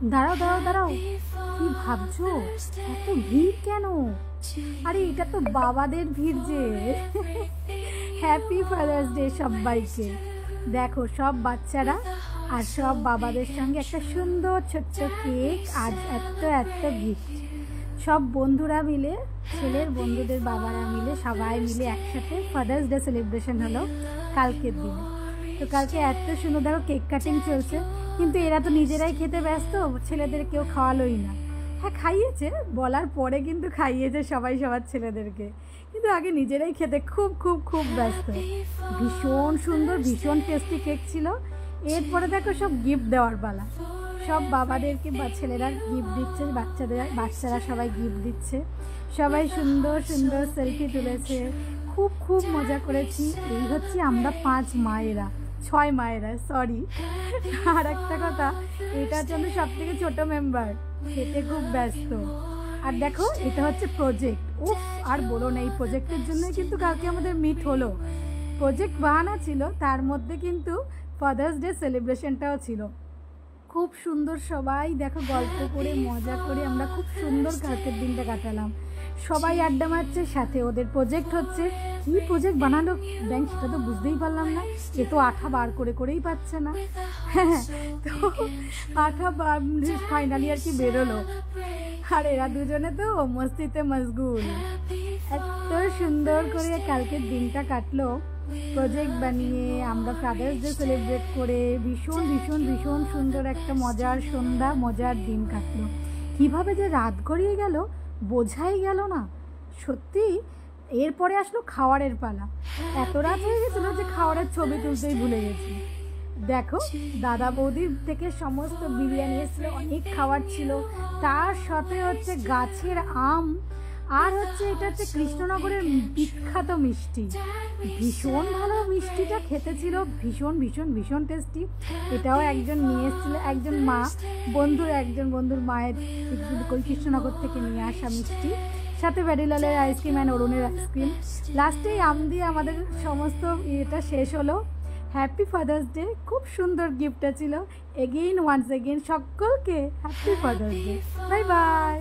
দাঁড়াও দাঁড়াও দাঁড়াও, কি ভাবছো? এত ভিড় কেন? আরে এটা তো বাবাদের ভিড় যে। হ্যাপি ফাদার্স ডে সবাইকে। দেখো সব বাচ্চারা আর সব বাবাদের সঙ্গে একটা সুন্দর ছোট্ট কেক আর এত এত গিফট। সব বন্ধুরা মিলে, ছেলের বন্ধুদের বাবারা মিলে, সবাই মিলে একসাথে ফাদার্স ডে সেলিব্রেশন হলো কালকের দিনে। তো কালকে এত সুন্দর, দেখো কেক কাটিং চলছে, কিন্তু এরা তো নিজেরাই খেতে ব্যস্ত, ছেলেদের কেউ খাওয়ালোই না। হ্যাঁ খাইয়েছে, বলার পরে কিন্তু খাইয়েছে সবাই সবার ছেলেদেরকে, কিন্তু আগে নিজেরাই খেতে খুব খুব খুব ব্যস্ত। ভীষণ সুন্দর, ভীষণ টেস্টি কেক ছিল। এরপরে দেখো সব গিফট দেওয়ার পালা। সব বাবাদেরকে বা ছেলেরা গিফট দিচ্ছে, বাচ্চারা সবাই গিফট দিচ্ছে। সবাই সুন্দর সুন্দর সেলফি তুলেছে, খুব খুব মজা করেছি। এই হচ্ছে আমরা 5 মায়েরা, 6 মায়েরা, সরি। আর একটা কথা, এটার জন্য সব থেকে ছোটো মেম্বার, খেতে খুব ব্যস্ত। আর দেখো এটা হচ্ছে প্রজেক্ট। উফ, আর বলো না, এই প্রজেক্টের জন্যই কিন্তু কালকে আমাদের মিট হলো। প্রজেক্ট বাহানা ছিল, তার মধ্যে কিন্তু ফাদার্স ডে সেলিব্রেশনটাও ছিল। খুব সুন্দর, সবাই দেখো গল্প করে মজা করে আমরা খুব সুন্দর কালকের দিনটা কাটালাম। সবাই আড্ডা মারছে, সাথে ওদের প্রজেক্ট হচ্ছে। কী প্রজেক্ট বানালো ব্যাংক সেটা তো বুঝতেই পারলাম না, এ তো আঠা বার করেই পাচ্ছে না। হ্যাঁ, তো আঠা ফাইনালি আর কি বেরোলো। আর এরা দুজনে তো মস্তিতে মশগুল। এত সুন্দর করে কালকের দিনটা কাটলো প্রজেক্ট বানিয়ে, আমরা ফাদার্স ডে সেলিব্রেট করে ভীষণ ভীষণ ভীষণ সুন্দর একটা মজার সন্ধ্যা, মজার দিন কাটলো। কীভাবে যে রাত গড়িয়ে গেল বোঝাই গেল না সত্যি। এরপরে আসলো খাওয়ারের পালা। এত রাত হয়ে গেছিলো যে খাওয়ারের ছবি তুলতেই ভুলে গেছি। দেখো দাদা বৌদির থেকে সমস্ত বিরিয়ানি এসেছিলো, অনেক খাবার ছিল, তার সাথে হচ্ছে গাছের আম, আর হচ্ছে এটা হচ্ছে কৃষ্ণনগরের বিখ্যাত মিষ্টি। ভীষণ ভালো মিষ্টিটা খেতে ছিল, ভীষণ ভীষণ ভীষণ টেস্টি। এটাও একজন নিয়ে এসেছিলো, একজন বন্ধুর মায়ের কৃষ্ণনগর থেকে নিয়ে আসা মিষ্টি, সাথে ভ্যানিলালের আইসক্রিম অ্যান্ড অরুণের আইসক্রিম। লাস্টেই আম দিয়ে আমাদের সমস্ত ইয়েটা শেষ হলো। হ্যাপি ফাদার্স ডে, খুব সুন্দর গিফটটা ছিল। ওয়ান্স এগেইন সকলকে happy father's day. Bye bye.